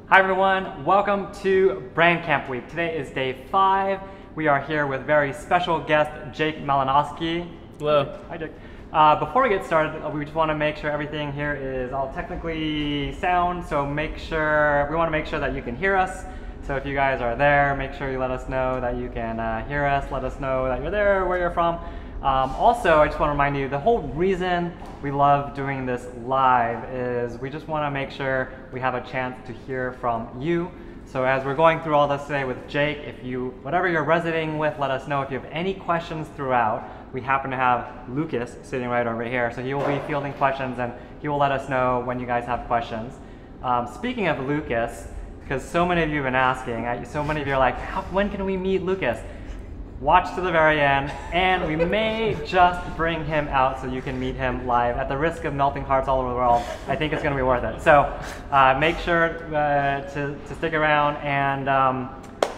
Hi everyone, welcome to Brand Camp Week. Today is day 5. We are here with very special guest Jake Malinowski. Hello. Hi Jake. Before we get started, we just want to make sure everything here is all technically sound, so we want to make sure that you can hear us. So if you guys are there, make sure you let us know that you can hear us, let us know that you're there, where you're from. Also, I just want to remind you, the whole reason we love doing this live is we just want to make sure we have a chance to hear from you. So as we're going through all this today with Jake, whatever you're resonating with, let us know. If you have any questions throughout, we happen to have Lucas sitting right over here, so he will be fielding questions and he will let us know when you guys have questions. Speaking of Lucas, because so many of you have been asking, so many of you are like, when can we meet Lucas? Watch to the very end, and we may just bring him out so you can meet him live. At the risk of melting hearts all over the world, I think it's going to be worth it. So make sure to stick around, and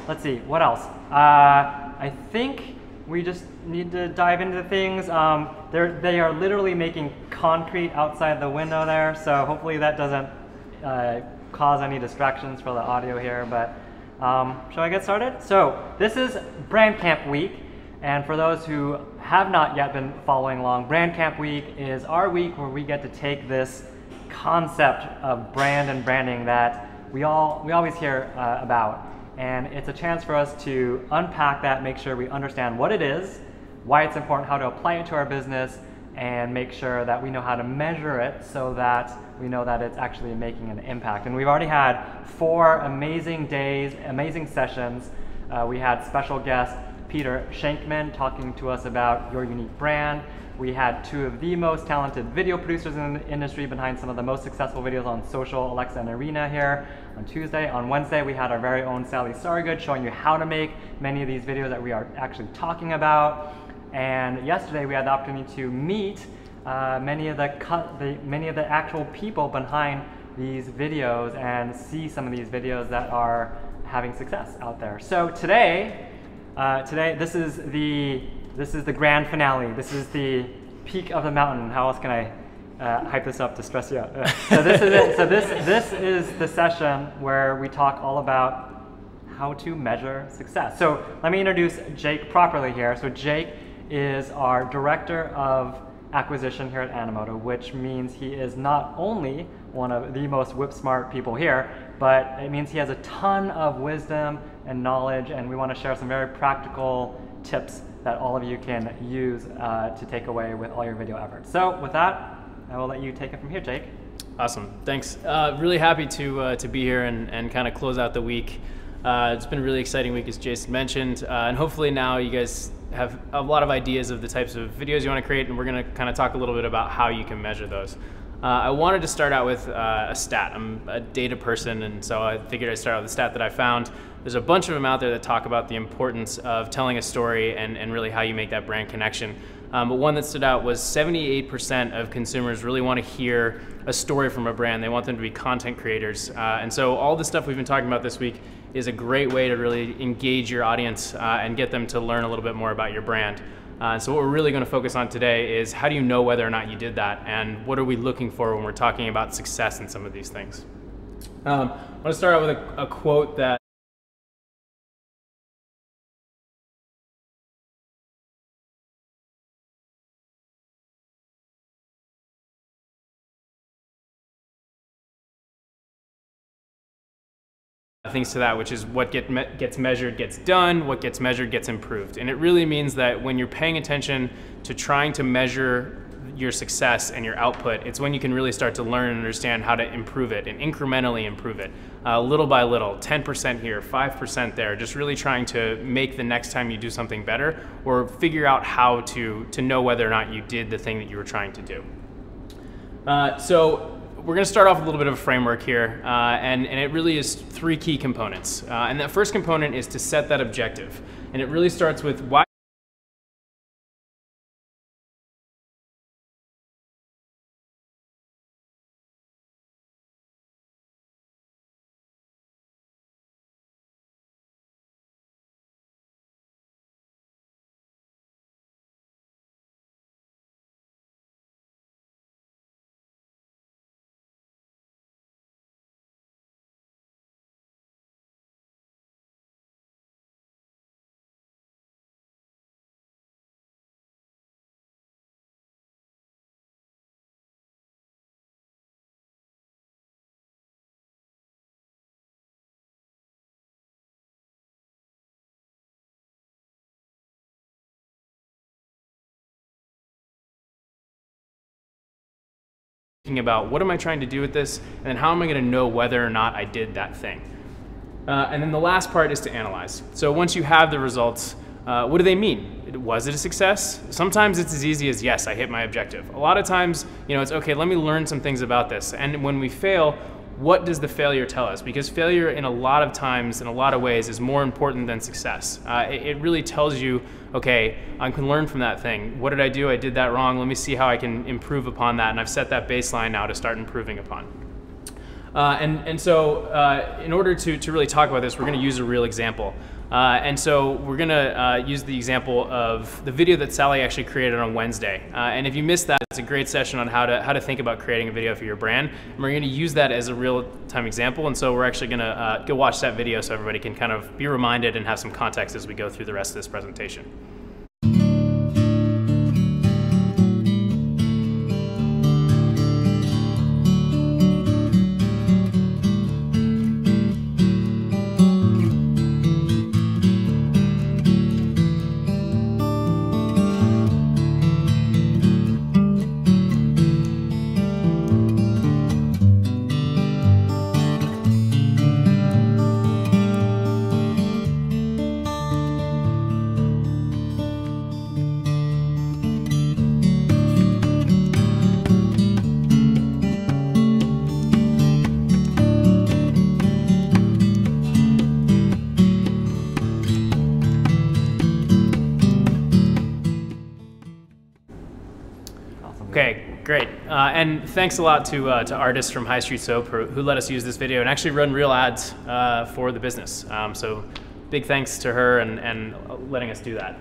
let's see, what else? I think we just need to dive into things. They are literally making concrete outside the window there, so hopefully that doesn't cause any distractions for the audio here, but shall I get started? So this is Brand Camp Week, and for those who have not yet been following along, Brand Camp Week is our week where we get to take this concept of brand and branding that we always hear about, and it's a chance for us to unpack that, make sure we understand what it is, why it's important, how to apply it to our business, and make sure that we know how to measure it so that we know that it's actually making an impact. And we've already had 4 amazing days, amazing sessions. We had special guest Peter Shankman talking to us about your unique brand. We had 2 of the most talented video producers in the industry behind some of the most successful videos on social, Alexa and Arena here on Tuesday. On Wednesday, we had our very own Sally Sargood showing you how to make many of these videos that we are actually talking about. And yesterday we had the opportunity to meet many of the actual people behind these videos and see some of these videos that are having success out there. So today this is the grand finale. This is the peak of the mountain. How else can I hype this up to stress you out? So this is it. So this is the session where we talk all about how to measure success. So let me introduce Jake properly here. So Jake is our Director of Acquisition here at Animoto, which means he is not only one of the most whip-smart people here, but it means he has a ton of wisdom and knowledge, and we want to share some very practical tips that all of you can use to take away with all your video efforts. So with that, I will let you take it from here, Jake. Awesome, thanks. Really happy to be here and kind of close out the week. It's been a really exciting week, as Jason mentioned, and hopefully now you guys have a lot of ideas of the types of videos you want to create, and we're going to kind of talk a little bit about how you can measure those. I wanted to start out with a stat. I'm a data person, and so I figured I'd start out with a stat that I found. There's a bunch of them out there that talk about the importance of telling a story and really how you make that brand connection. But one that stood out was 78% of consumers really want to hear a story from a brand. They want them to be content creators. And so all the stuff we've been talking about this week is a great way to really engage your audience and get them to learn a little bit more about your brand. So what we're really going to focus on today is how do you know whether or not you did that, and what are we looking for when we're talking about success in some of these things. I want to start out with a quote that things to that, which is what gets measured gets done, what gets measured gets improved. And it really means that when you're paying attention to trying to measure your success and your output, it's when you can really start to learn and understand how to improve it and incrementally improve it, little by little, 10% here, 5% there, just really trying to make the next time you do something better, or figure out how to know whether or not you did the thing that you were trying to do. So we're going to start off with a little bit of a framework here, and it really is 3 key components. And that first component is to set that objective. And it really starts with why thinking about what am I trying to do with this, and then how am I going to know whether or not I did that thing. And then the last part is to analyze. So once you have the results, what do they mean? Was it a success? Sometimes it's as easy as, yes, I hit my objective. A lot of times, it's okay, let me learn some things about this. And when we fail, what does the failure tell us? Because failure in a lot of times, in a lot of ways, is more important than success. It really tells you, okay, I can learn from that thing. What did I do? I did that wrong. Let me see how I can improve upon that. And I've set that baseline now to start improving upon. So in order to really talk about this, we're going to use a real example. And so we're going to use the example of the video that Sally actually created on Wednesday. And if you missed that, it's a great session on how to think about creating a video for your brand. And we're going to use that as a real-time example. And so we're actually going to go watch that video so everybody can kind of be reminded and have some context as we go through the rest of this presentation. Okay, great. And thanks a lot to artists from High Street Soap who let us use this video and actually run real ads for the business. So big thanks to her and letting us do that.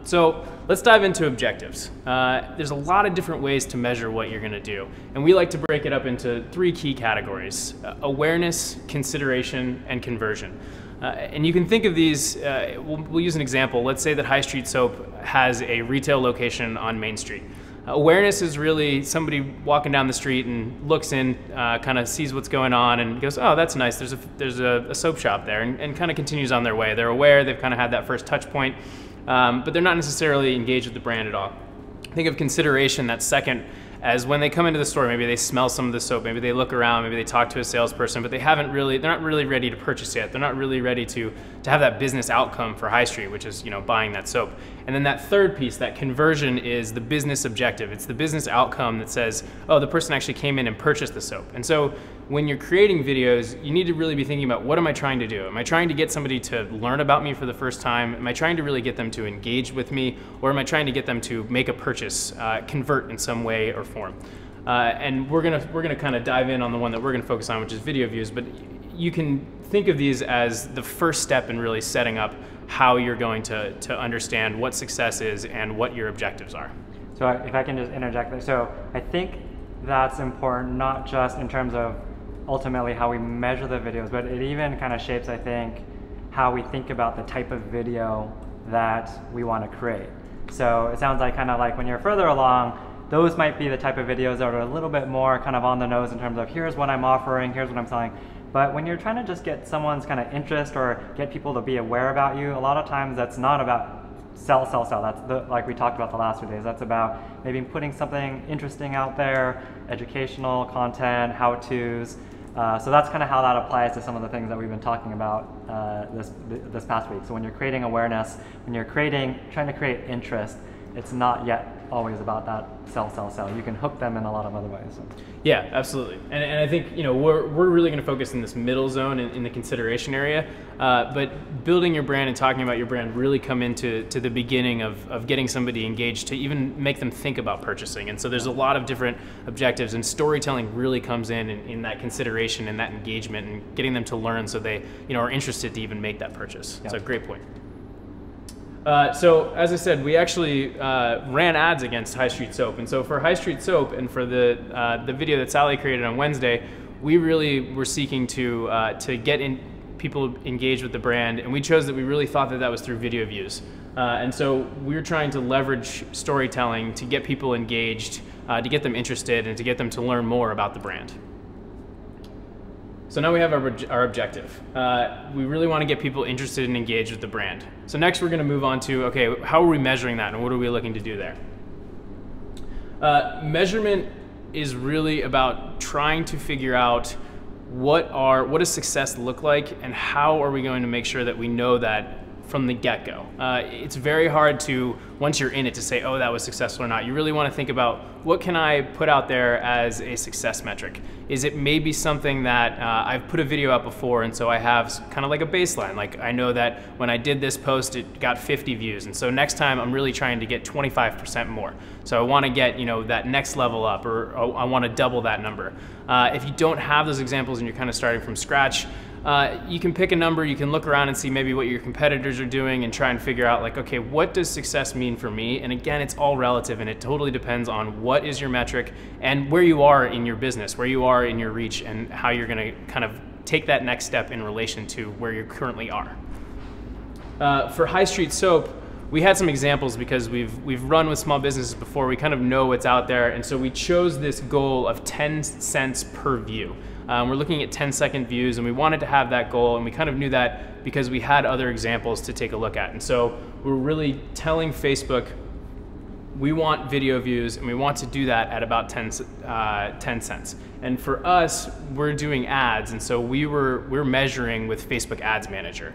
So let's dive into objectives. There's a lot of different ways to measure what you're going to do. And we like to break it up into 3 key categories: awareness, consideration, and conversion. And you can think of these, we'll use an example. Let's say that High Street Soap has a retail location on Main Street. Awareness is really somebody walking down the street and looks in, kind of sees what's going on and goes, oh, that's nice, there's a soap shop there, and kind of continues on their way. They're aware, they've kind of had that first touch point, but they're not necessarily engaged with the brand at all. Think of consideration, that second, as when they come into the store, maybe they smell some of the soap, maybe they look around, maybe they talk to a salesperson, but they're not really ready to purchase yet. They're not really ready to have that business outcome for High Street, which is, buying that soap. And then that third piece, that conversion, is the business objective. It's the business outcome that says, oh, the person actually came in and purchased the soap. And so when you're creating videos, you need to really be thinking about, what am I trying to do? Am I trying to get somebody to learn about me for the first time? Am I trying to really get them to engage with me? Or am I trying to get them to make a purchase, convert in some way or form? And we're gonna kind of dive in on the one that we're gonna focus on, which is video views, but you can think of these as the first step in really setting up how you're going to understand what success is and what your objectives are. So if I can just interject there. So I think that's important, not just in terms of ultimately how we measure the videos, but it even kind of shapes, I think, how we think about the type of video that we want to create. So it sounds like kind of like when you're further along, those might be the type of videos that are a little bit more kind of on the nose in terms of here's what I'm offering, here's what I'm selling. But when you're trying to just get someone's kind of interest or get people to be aware about you, a lot of times that's not about sell. That's like we talked about the last few days. That's about maybe putting something interesting out there, educational content, how-tos. So that's kind of how that applies to some of the things that we've been talking about this past week. So when you're creating awareness, when you're trying to create interest, it's not yet always about that sell. You can hook them in a lot of other ways. So. Yeah, absolutely. And I think we're really going to focus in this middle zone in the consideration area. But building your brand and talking about your brand really come into the beginning of getting somebody engaged to even make them think about purchasing. And so there's a lot of different objectives, and storytelling really comes in that consideration and that engagement and getting them to learn so they are interested to even make that purchase. Yeah. So great point. So as I said, we actually ran ads against High Street Soap, and so for High Street Soap and for the video that Sally created on Wednesday, we really were seeking to get people engaged with the brand, and we chose that we really thought that was through video views. And so we're trying to leverage storytelling to get people engaged, to get them interested, and to get them to learn more about the brand. So now we have our objective. We really want to get people interested and engaged with the brand. So next we're going to move on to, okay, how are we measuring that and what are we looking to do there? Measurement is really about trying to figure out what does success look like, and how are we going to make sure that we know that from the get-go. It's very hard to, once you're in it, to say, oh, that was successful or not. You really want to think about, what can I put out there as a success metric? Is it maybe something that I've put a video out before, and so I have kind of like a baseline. Like, I know that when I did this post, it got 50 views, and so next time I'm really trying to get 25% more. So I want to get, you know, that next level up, or I want to double that number. If you don't have those examples and you're kind of starting from scratch, you can pick a number, you can look around and see maybe what your competitors are doing and try and figure out, like, okay, what does success mean for me? And again, it's all relative, and it totally depends on what is your metric and where you are in your business, where you are in your reach, and how you're going to kind of take that next step in relation to where you currently are. For High Street Soap, we had some examples because we've run with small businesses before. We kind of know what's out there, and so we chose this goal of 10 cents per view. We're looking at 10-second views, and we wanted to have that goal, and we kind of knew that because we had other examples to take a look at. And so we're really telling Facebook, we want video views, and we want to do that at about 10 cents. And for us, we're doing ads, and so we're measuring with Facebook Ads Manager.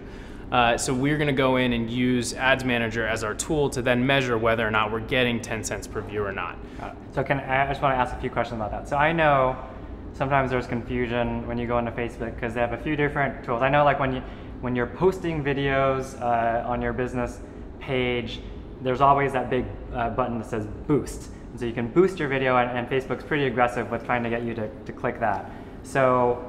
So we're going to go in and use Ads Manager as our tool to then measure whether or not we're getting 10 cents per view or not. So I just want to ask a few questions about that. So I know sometimes there's confusion when you go into Facebook because they have a few different tools. I know, like, when you're posting videos on your business page, there's always that big button that says boost. And so you can boost your video, and Facebook's pretty aggressive with trying to get you to click that. So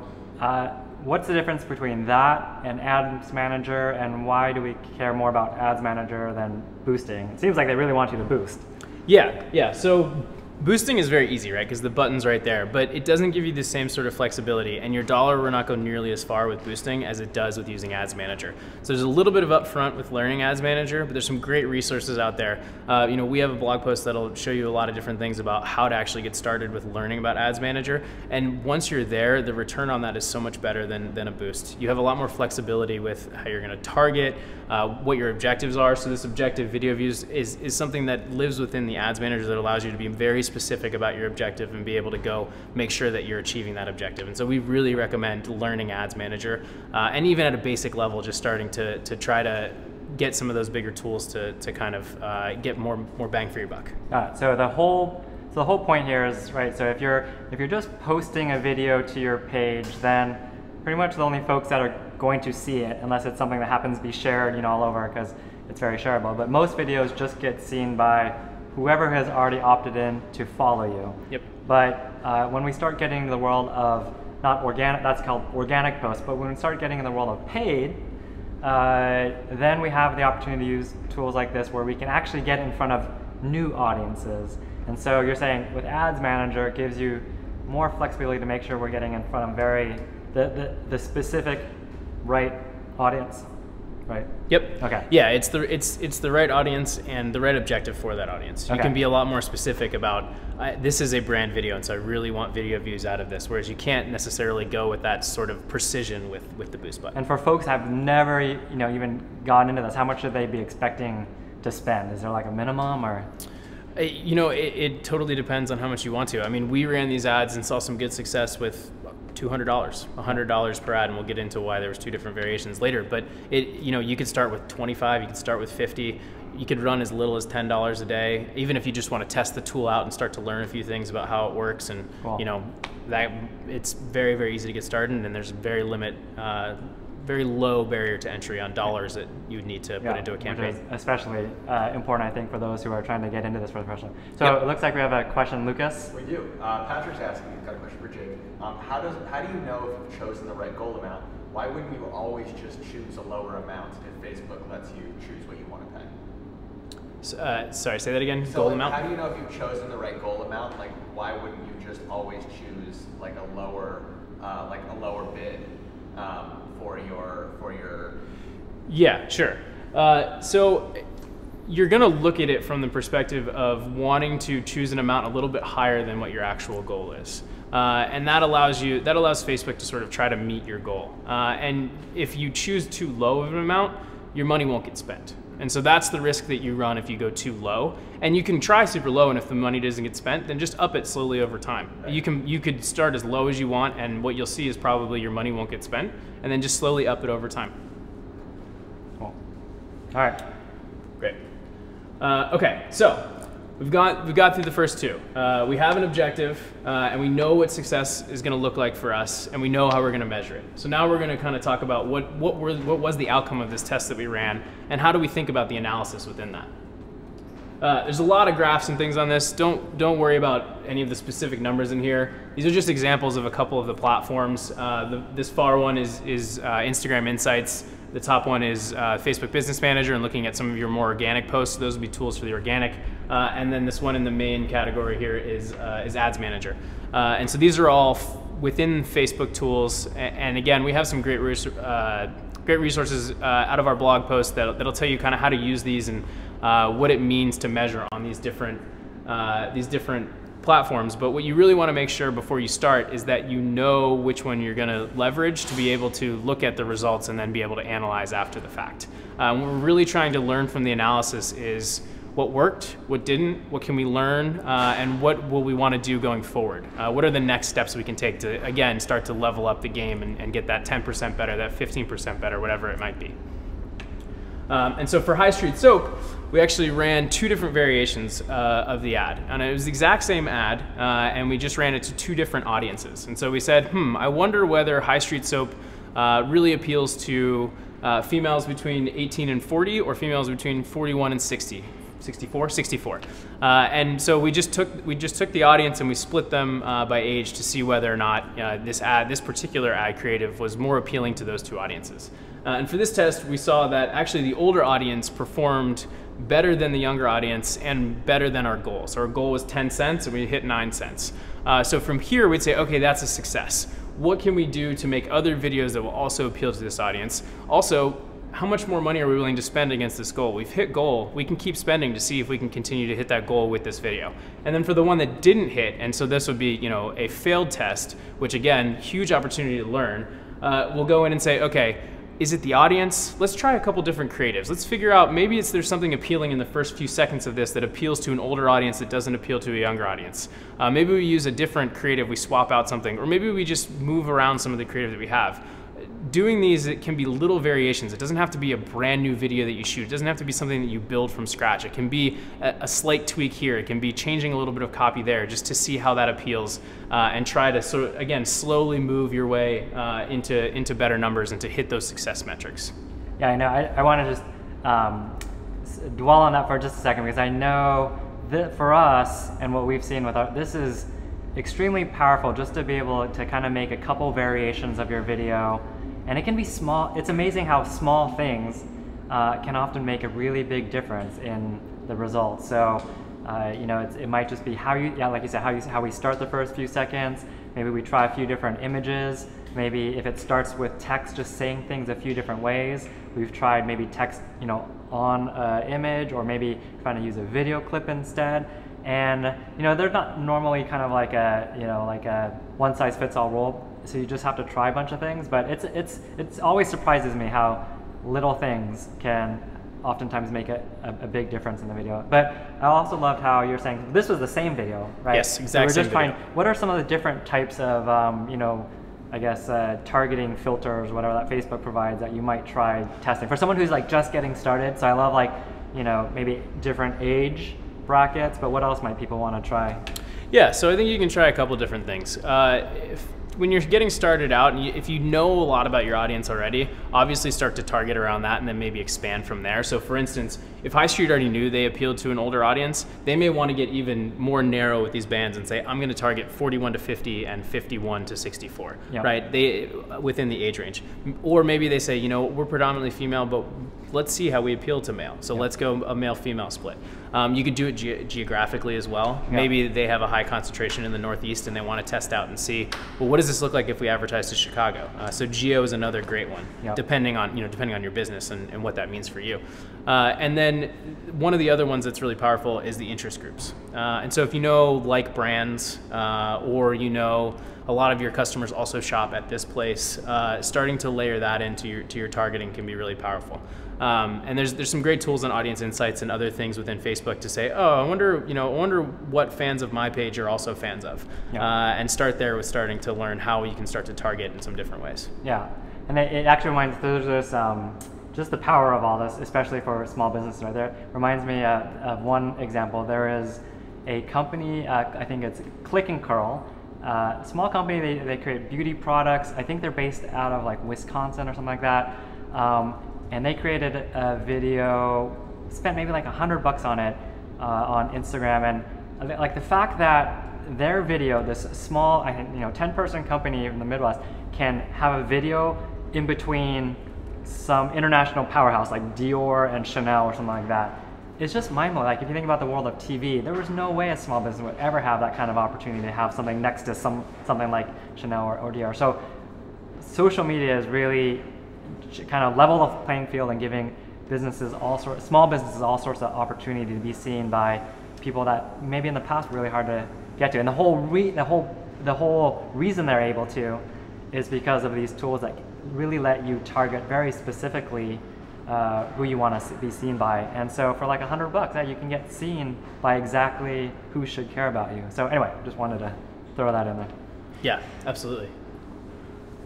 what's the difference between that and Ads Manager, and why do we care more about Ads Manager than boosting? It seems like they really want you to boost. Yeah. So boosting is very easy, right? Because the button's right there, but it doesn't give you the same sort of flexibility, and your dollar will not go nearly as far with boosting as it does with using Ads Manager. So there's a little bit of upfront with learning Ads Manager, but there's some great resources out there. You know, we have a blog post that'll show you a lot of different things about how to actually get started with learning about Ads Manager. And once you're there, the return on that is so much better than a boost. You have a lot more flexibility with how you're going to target, what your objectives are. So this objective video views is something that lives within the Ads Manager that allows you to be very specific about your objective and be able to go make sure that you're achieving that objective. And so we really recommend learning Ads Manager, and even at a basic level, just starting to try to get some of those bigger tools to kind of get more bang for your buck. So the whole point here is, right, so if you're just posting a video to your page, then pretty much the only folks that are going to see it, unless it's something that happens to be shared, you know, all over, because it's very shareable. But most videos just get seen by whoever has already opted in to follow you. Yep. But when we start getting into the world of not organic, that's called organic posts, but when we start getting in the world of paid, then we have the opportunity to use tools like this where we can actually get in front of new audiences. And so you're saying with Ads Manager, it gives you more flexibility to make sure we're getting in front of the specific right audience. Right. Yep. Okay. Yeah, it's the right audience and the right objective for that audience. You can be a lot more specific about this is a brand video, and so I really want video views out of this. Whereas you can't necessarily go with that sort of precision with the boost button. And for folks that have never, you know, even gotten into this, how much should they be expecting to spend? Is there like a minimum, or? You know, it totally depends on how much you want to. I mean, we ran these ads and saw some good success with $200, $100 per ad, and we'll get into why there was two different variations later. But you know, you could start with 25, you could start with 50, you could run as little as $10 a day, even if you just want to test the tool out and start to learn a few things about how it works. And cool. You know, that it's very, very easy to get started, and there's very low barrier to entry on dollars that you would need to put into a campaign. Which is especially important, I think, for those who are trying to get into this for the first time. So It looks like we have a question, Lucas. We do. Patrick's asking, got a question for Jake. How do you know if you've chosen the right goal amount? Why wouldn't you always just choose a lower amount if Facebook lets you choose what you want to pay? Sorry, say that again. So goal amount? How do you know if you've chosen the right goal amount? Like, why wouldn't you just always choose like a lower bid for your? Yeah, sure. So you're going to look at it from the perspective of wanting to choose an amount a little bit higher than what your actual goal is. And that allows Facebook to sort of try to meet your goal. And if you choose too low of an amount, your money won't get spent. And so that's the risk that you run if you go too low. And you can try super low, and if the money doesn't get spent, then just up it slowly over time. Right. You could start as low as you want, and what you'll see is probably your money won't get spent, and then just slowly up it over time. Cool. All right. Great. Okay, so we've got through the first two. We have an objective, and we know what success is going to look like for us, and we know how we're going to measure it. So now we're going to kind of talk about what was the outcome of this test that we ran, and how do we think about the analysis within that. There's a lot of graphs and things on this. Don't worry about any of the specific numbers in here. These are just examples of a couple of the platforms. This far one is Instagram Insights. The top one is Facebook Business Manager, and looking at some of your more organic posts. Those would be tools for the organic. And then this one in the main category here is Ads Manager. And so these are all within Facebook tools. And again, we have some great resources out of our blog post that'll tell you kind of how to use these and what it means to measure on these different platforms. But what you really want to make sure before you start is that you know which one you're going to leverage to be able to look at the results and then be able to analyze after the fact. What we're really trying to learn from the analysis is what worked, what didn't, what can we learn, and what will we want to do going forward. What are the next steps we can take to, again, start to level up the game and get that 10% better, that 15% better, whatever it might be. And so for High Street Soap, we actually ran two different variations of the ad. And it was the exact same ad, and we just ran it to two different audiences. And so we said, I wonder whether High Street Soap really appeals to females between 18 and 40 or females between 41 and 64. And so we just took the audience and we split them by age to see whether or not this particular ad creative was more appealing to those two audiences. And for this test, we saw that actually the older audience performed better than the younger audience and better than our goal. So our goal was 10 cents and we hit 9 cents. So from here, we'd say, okay, that's a success. What can we do to make other videos that will also appeal to this audience? Also, how much more money are we willing to spend against this goal? We've hit goal, we can keep spending to see if we can continue to hit that goal with this video. And then for the one that didn't hit, and so this would be, a failed test, which again, huge opportunity to learn, we'll go in and say, okay, is it the audience? Let's try a couple different creatives. Let's figure out, maybe there's something appealing in the first few seconds of this that appeals to an older audience that doesn't appeal to a younger audience. Maybe we use a different creative, we swap out something, or maybe we just move around some of the creative that we have. Doing these, it can be little variations. It doesn't have to be a brand new video that you shoot. It doesn't have to be something that you build from scratch. It can be a slight tweak here. It can be changing a little bit of copy there just to see how that appeals and try to sort of, again, slowly move your way into better numbers and to hit those success metrics. Yeah, I know. I want to just dwell on that for just a second, because I know that for us and what we've seen with this is extremely powerful just to be able to kind of make a couple variations of your video. And it can be small. It's amazing how small things can often make a really big difference in the results. So, it might just be how you, like you said, how we start the first few seconds. Maybe we try a few different images. Maybe if it starts with text, just saying things a few different ways. We've tried maybe text, on an image, or maybe trying to use a video clip instead. And they're not normally kind of like a one-size-fits-all rule. So you just have to try a bunch of things, but it's always surprises me how little things can oftentimes make a big difference in the video. But I also loved how you're saying this was the same video, right? Yes, exactly. So we're just trying. What are some of the different types of I guess targeting filters, whatever that Facebook provides, that you might try testing for someone who's like just getting started? So I love maybe different age brackets, but what else might people want to try? Yeah, so I think you can try a couple different things. When you're getting started out, and if you know a lot about your audience already, obviously start to target around that and then maybe expand from there. So for instance, if High Street already knew they appealed to an older audience, they may want to get even more narrow with these bands and say, I'm going to target 41 to 50 and 51 to 64, yep. Right? Within the age range. Or maybe they say, we're predominantly female, but let's see how we appeal to male. So yep. Let's go a male-female split. You could do it geographically as well. Yep. Maybe they have a high concentration in the Northeast and they want to test out and see, well, what does this look like if we advertise to Chicago? So geo is another great one, yep. depending on your business and what that means for you. And then one of the other ones that's really powerful is the interest groups. And so if like brands, or a a lot of your customers also shop at this place. Starting to layer that into your targeting can be really powerful. And there's some great tools on Audience Insights and other things within Facebook to say, oh, I wonder what fans of my page are also fans of, and start there with starting to learn how you can start to target in some different ways. Yeah, and it actually reminds there's this just the power of all this, especially for small businesses. Right there reminds me of one example. There is a company, I think it's Click and Curl. Small company, they create beauty products. I think they're based out of like Wisconsin or something like that. And they created a video, spent maybe like $100 on it on Instagram. And like the fact that their video, this small, I think 10-person company in the Midwest, can have a video in between some international powerhouse like Dior and Chanel or something like that. It's just mind-blowing. Like if you think about the world of TV, there was no way a small business would ever have that kind of opportunity to have something next to something like Chanel or Dior. So social media is really kind of level the playing field and giving businesses small businesses all sorts of opportunity to be seen by people that maybe in the past were really hard to get to. And the whole reason they're able to is because of these tools that really let you target very specifically who you want to be seen by. And so for like $100, you can get seen by exactly who should care about you. So anyway, just wanted to throw that in there. Yeah, absolutely.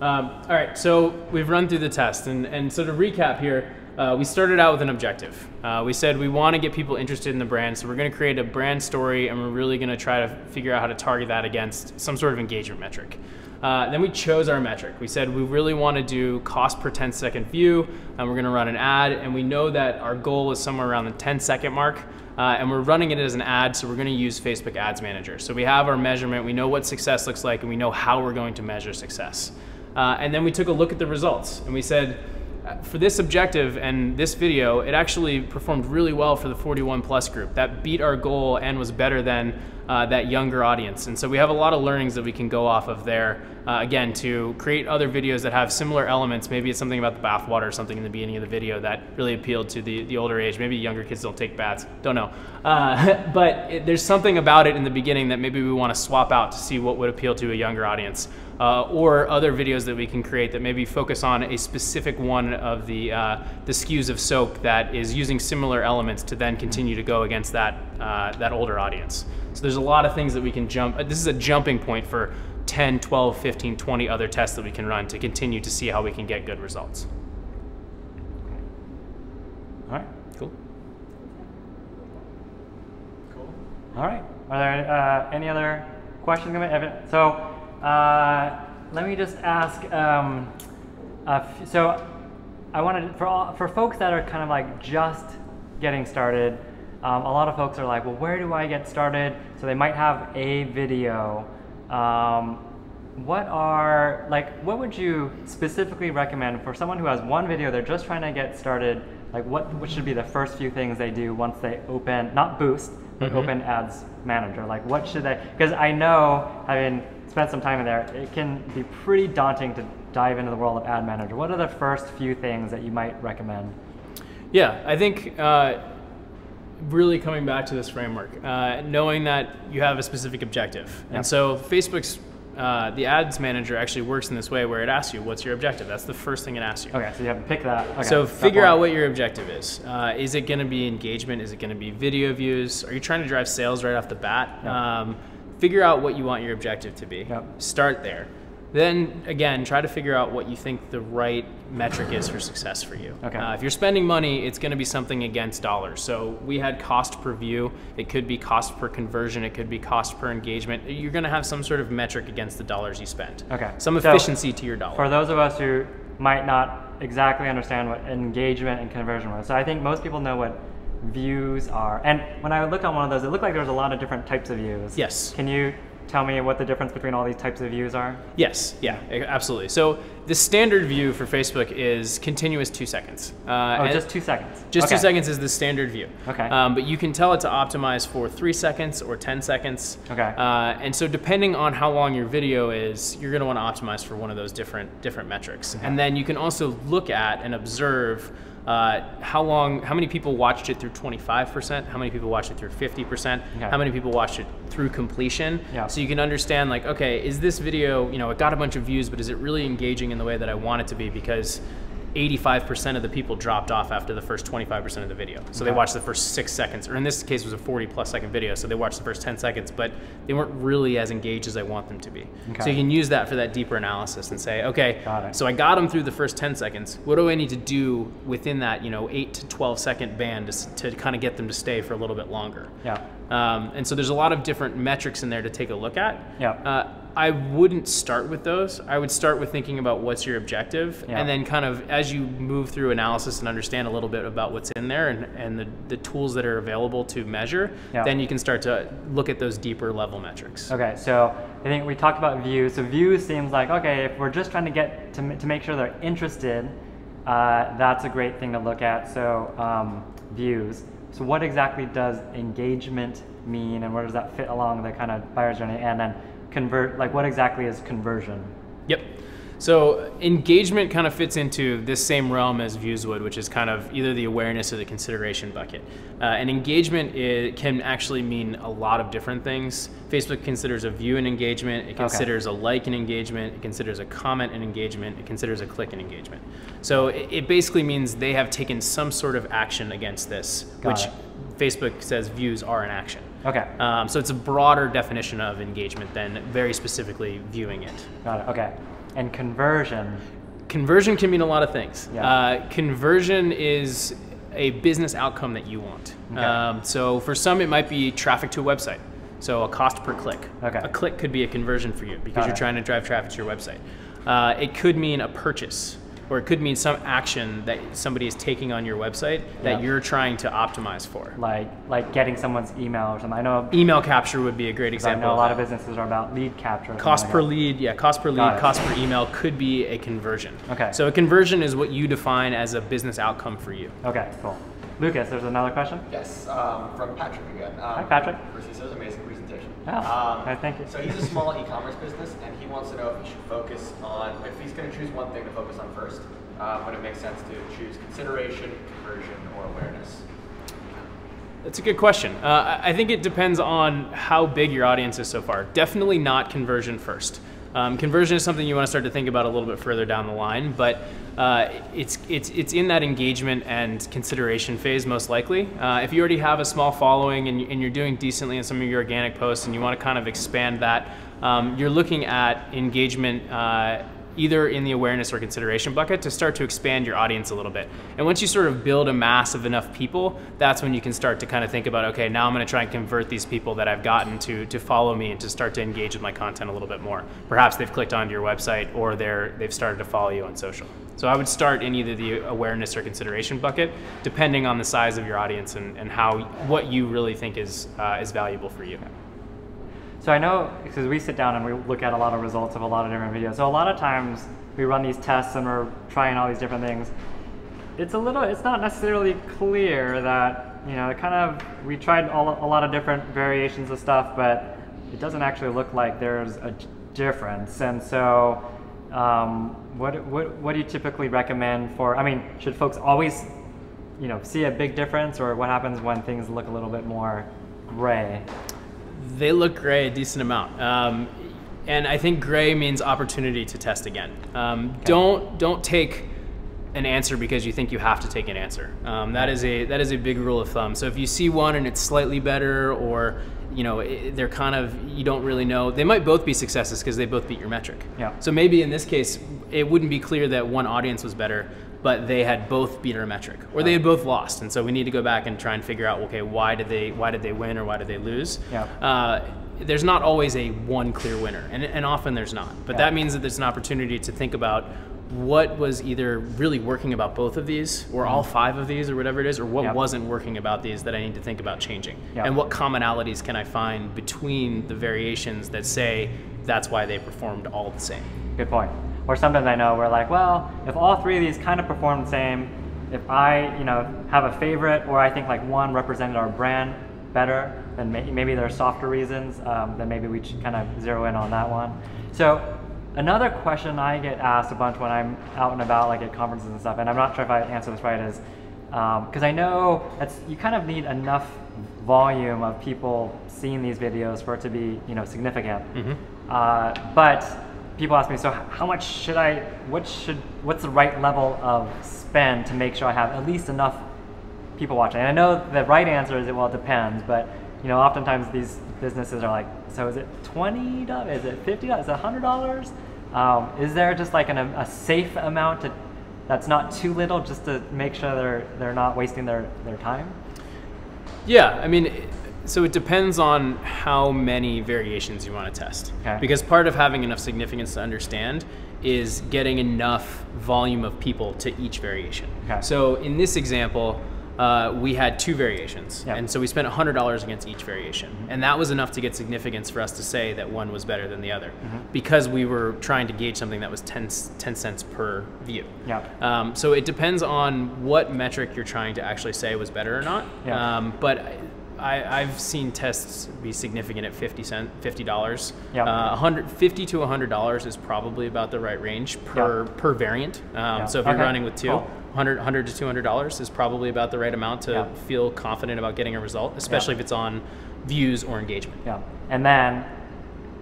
All right, so we've run through the test, and so to recap here, we started out with an objective. We said we want to get people interested in the brand, so we're going to create a brand story, and we're really going to try to figure out how to target that against some sort of engagement metric. Then we chose our metric. We said we really want to do cost per 10-second view, and we're going to run an ad, and we know that our goal is somewhere around the 10-second mark, and we're running it as an ad, so we're going to use Facebook Ads Manager. So we have our measurement, we know what success looks like, and we know how we're going to measure success. And then we took a look at the results, and we said, for this objective and this video, it actually performed really well for the 41 plus group. That beat our goal and was better than that younger audience. And so we have a lot of learnings that we can go off of there, again, to create other videos that have similar elements. Maybe it's something about the bathwater or something in the beginning of the video that really appealed to the older age. Maybe younger kids don't take baths, don't know. But there's something about it in the beginning that maybe we want to swap out to see what would appeal to a younger audience. Or other videos that we can create that maybe focus on a specific one of the SKUs of soap that is using similar elements to then continue to go against that older audience. So there's a lot of things that we can jump. This is a jumping point for 10, 12, 15, 20 other tests that we can run to continue to see how we can get good results. All right. Cool. Cool. All right. Are there any other questions? So let me just ask. So I wanted for folks that are kind of like just getting started. A lot of folks are like, well, where do I get started? So they might have a video. What would you specifically recommend for someone who has one video, they're just trying to get started? Like what should be the first few things they do once they open, not Boost, but open Ads Manager? Like what should they, because I know, having spent some time in there, it can be pretty daunting to dive into the world of Ad Manager. What are the first few things that you might recommend? Yeah, I think really coming back to this framework, knowing that you have a specific objective. And so Facebook's, the Ads Manager actually works in this way where it asks you, what's your objective? That's the first thing it asks you. Okay, so you have to pick that. Okay, so figure out what your objective is. Is it going to be engagement? Is it going to be video views? Are you trying to drive sales right off the bat? Yep. Figure out what you want your objective to be. Yep. Start there. Then again, try to figure out what you think the right metric is for success for you. Okay. If you're spending money, it's going to be something against dollars. So we had cost per view. It could be cost per conversion. It could be cost per engagement. You're going to have some sort of metric against the dollars you spend. Okay. Some efficiency to your dollar. For those of us who might not exactly understand what engagement and conversion was, so I think most people know what views are. And when I look on one of those, it looked like there was a lot of different types of views. Yes. Can you tell me what the difference between all these types of views are? Yes, yeah, absolutely. So the standard view for Facebook is continuous 2 seconds. Just 2 seconds. Just 2 seconds is the standard view. Okay. But you can tell it to optimize for 3 seconds or 10 seconds. Okay. And so depending on how long your video is, you're going to want to optimize for one of those different metrics. Okay. And then you can also look at and observe how many people watched it through 25%, how many people watched it through 50%, how many people watched it through completion. So you can understand, like, okay, is this video, you know, it got a bunch of views, but is it really engaging in the way that I want it to be? Because 85% of the people dropped off after the first 25% of the video. So they watched the first 6 seconds, or in this case it was a 40+ second video, so they watched the first 10 seconds, but they weren't really as engaged as I want them to be. So you can use that for that deeper analysis and say, okay, so I got them through the first 10 seconds. What do I need to do within that, you know, 8 to 12 second band to kind of get them to stay for a little bit longer? And so there's a lot of different metrics in there to take a look at. I wouldn't start with those. I would start with thinking about what's your objective, and then kind of as you move through analysis and understand a little bit about what's in there and the tools that are available to measure, then you can start to look at those deeper level metrics. Okay, so I think we talked about views. So views seems like, okay, if we're just trying to get to make sure they're interested, that's a great thing to look at. So views. So what exactly does engagement mean, and where does that fit along the kind of buyer's journey? And then like what exactly is conversion? Yep. So engagement kind of fits into this same realm as views would, which is kind of either the awareness or the consideration bucket. And engagement can actually mean a lot of different things. Facebook considers a view an engagement, it considers a like an engagement, it considers a comment an engagement, it considers a click an engagement. So it basically means they have taken some sort of action against this, which Facebook says views are an action. So it's a broader definition of engagement than very specifically viewing it. Got it, okay. And conversion? Conversion can mean a lot of things. Conversion is a business outcome that you want. So for some it might be traffic to a website. So a cost per click. A click could be a conversion for you because you're trying to drive traffic to your website. It could mean a purchase, or it could mean some action that somebody is taking on your website that you're trying to optimize for. Like getting someone's email or something. I know email capture would be a great example. I know a lot of businesses are about lead capture. Cost per lead, cost per lead, cost per email could be a conversion. So a conversion is what you define as a business outcome for you. Okay, cool. Lucas, there's another question? Yes, from Patrick again. Hi, Patrick. First, he says amazing presentation. Thank you. So he's a small e-commerce business, and he wants to know if he should focus on, if he's going to choose one thing to focus on first, when it makes sense to choose consideration, conversion, or awareness. That's a good question. I think it depends on how big your audience is so far. Definitely not conversion first. Conversion is something you want to start to think about a little bit further down the line, but it's in that engagement and consideration phase most likely. If you already have a small following and you're doing decently in some of your organic posts and you want to kind of expand that, you're looking at engagement either in the awareness or consideration bucket to start to expand your audience a little bit. And once you sort of build a mass of enough people, that's when you can start to kind of think about, okay, now I'm going to try and convert these people that I've gotten to follow me and to start to engage with my content a little bit more. Perhaps they've clicked onto your website or they've started to follow you on social. So I would start in either the awareness or consideration bucket, depending on the size of your audience and what you really think is valuable for you. So I know, because we sit down and we look at a lot of results of a lot of different videos. So a lot of times we run these tests and we're trying all these different things. It's not necessarily clear that, you know, we tried a lot of different variations of stuff, but it doesn't actually look like there's a difference. And so what do you typically recommend for, I mean, should folks always, you know, see a big difference, or what happens when things look a little bit more gray? They look gray a decent amount. And I think gray means opportunity to test again. Don't take an answer because you think you have to take an answer. That is a big rule of thumb. So if you see one and it's slightly better, or you know, they're kind of, you don't really know, they might both be successes because they both beat your metric. So maybe in this case, it wouldn't be clear that one audience was better, but they had both beat our metric, or they had both lost, and so we need to go back and try and figure out, okay, why did they win or why did they lose? There's not always a one clear winner, and often there's not. But that means that there's an opportunity to think about what was either really working about both of these, or all 5 of these, or whatever it is, or what wasn't working about these that I need to think about changing, and what commonalities can I find between the variations that say that's why they performed all the same. Good point. Or sometimes I know we're like, well, if all 3 of these kind of perform the same, if I, you know, have a favorite, or I think like one represented our brand better, then maybe there are softer reasons, then maybe we should kind of zero in on that one. So Another question I get asked a bunch when I'm out and about, like at conferences and stuff, and I'm not sure if I answer this right, is because I know you kind of need enough volume of people seeing these videos for it to be, you know, significant. But people ask me, so how much should what's the right level of spend to make sure I have at least enough people watching? And I know the right answer is, well, it depends, but you know, oftentimes these businesses are like, so is it $20? Is it $50? Is it $100? Is there just like a safe amount that's not too little, just to make sure they're not wasting their time? Yeah, I mean, so it depends on how many variations you want to test. Okay. Because part of having enough significance to understand is getting enough volume of people to each variation. Okay. So in this example, we had 2 variations, and so we spent $100 against each variation, and that was enough to get significance for us to say that one was better than the other, because we were trying to gauge something that was 10 cents per view. So it depends on what metric you're trying to actually say was better or not. But I've seen tests be significant at $50. $50 to $100 is probably about the right range per variant. So if you're running with 2. Cool. $100 to $200 is probably about the right amount to feel confident about getting a result, especially if it's on views or engagement. And then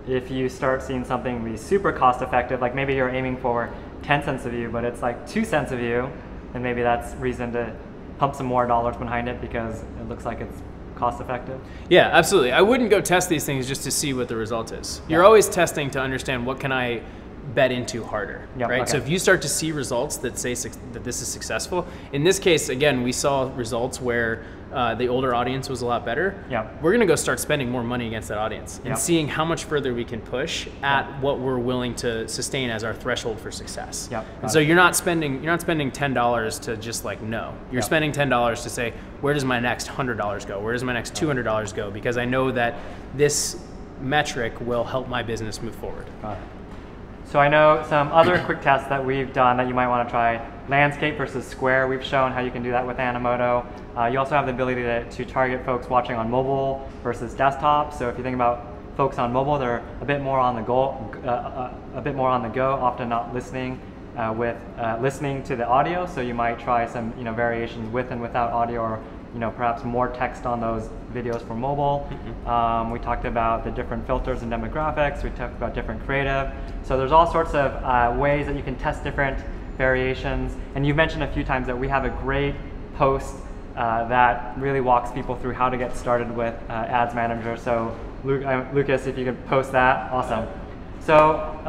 if you start seeing something be super cost effective, like maybe you're aiming for 10 cents a view, but it's like 2 cents a view, then maybe that's reason to pump some more dollars behind it because it looks like it's cost effective. Yeah, absolutely. I wouldn't go test these things just to see what the result is. You're always testing to understand what can I bet into harder, right? So if you start to see results that say that this is successful, in this case, again, we saw results where the older audience was a lot better. We're going to go start spending more money against that audience and seeing how much further we can push at what we're willing to sustain as our threshold for success. And so you're not spending $10 to just like no. You're spending $10 to say, where does my next $100 go? Where does my next $200 go? Because I know that this metric will help my business move forward. So I know some other quick tests that we've done that you might want to try. Landscape versus square, we've shown how you can do that with Animoto. You also have the ability to target folks watching on mobile versus desktop. So if you think about folks on mobile, they're a bit more on the go, often not listening listening to the audio. So you might try some variations with and without audio, or perhaps more text on those videos for mobile. We talked about the different filters and demographics. We talked about different creative. So there's all sorts of ways that you can test different variations. And you've mentioned a few times that we have a great post that really walks people through how to get started with Ads Manager. So Lucas, if you could post that, awesome. So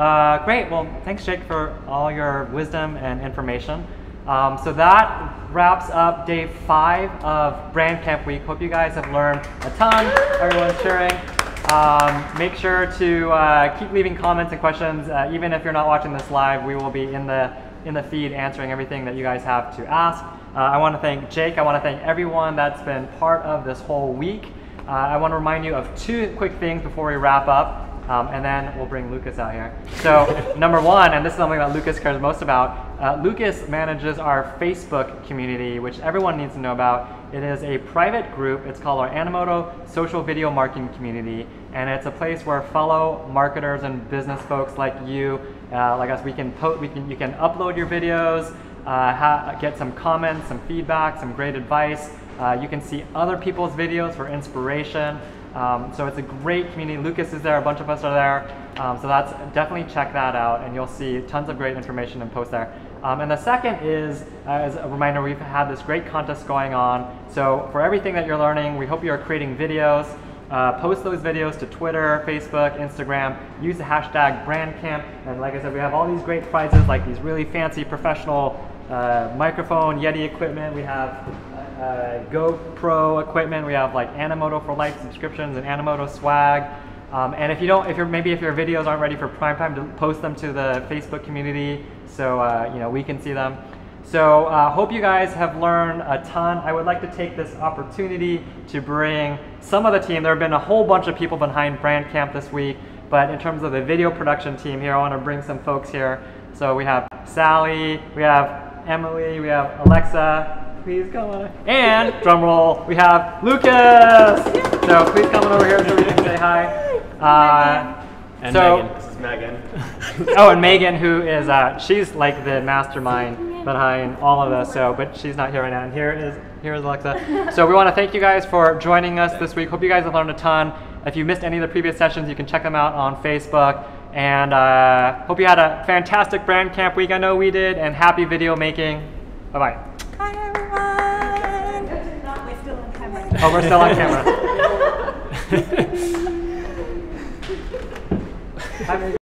great, well, thanks Jake for all your wisdom and information. So that wraps up day 5 of Brand Camp Week. Hope you guys have learned a ton. Everyone's cheering. Make sure to keep leaving comments and questions. Even if you're not watching this live, we will be in the feed answering everything that you guys have to ask. I want to thank Jake. I want to thank everyone that's been part of this whole week. I want to remind you of 2 quick things before we wrap up. And then we'll bring Lucas out here. So number 1, and this is something that Lucas cares most about, Lucas manages our Facebook community, which everyone needs to know about. It is a private group. It's called our Animoto Social Video Marketing Community, and it's a place where fellow marketers and business folks like you, like us, you can upload your videos, get some comments, some feedback, some great advice. You can see other people's videos for inspiration. So it's a great community. Lucas is there, a bunch of us are there. So definitely check that out, and you'll see tons of great information and posts there. And the second is, as a reminder, we've had this great contest going on. So for everything that you're learning, we hope you're creating videos. Post those videos to Twitter, Facebook, Instagram. Use the hashtag BrandCamp. And like I said, we have all these great prizes, like these really fancy professional microphone, Yeti equipment. We have GoPro equipment. We have like Animoto for life subscriptions and Animoto swag. And if your videos aren't ready for prime time, to post them to the Facebook community so we can see them. So hope you guys have learned a ton. I would like to take this opportunity to bring some of the team. There have been a whole bunch of people behind Brand Camp this week, but in terms of the video production team here, I want to bring some folks here. So we have Sally, we have Emily, we have Alexa. Please come on. And drum roll, we have Lucas. So please come on over here so we can say hi. And Megan. Megan. Oh, and Megan, who is, she's like the mastermind behind all of this, so, but she's not here right now. And here's Alexa. So we want to thank you guys for joining us this week. Hope you guys have learned a ton. If you missed any of the previous sessions, you can check them out on Facebook. And hope you had a fantastic brand camp week. I know we did, and happy video making. Bye-bye. Hi, everyone. We're still on camera. Oh, we're still on camera. Hi, Megan.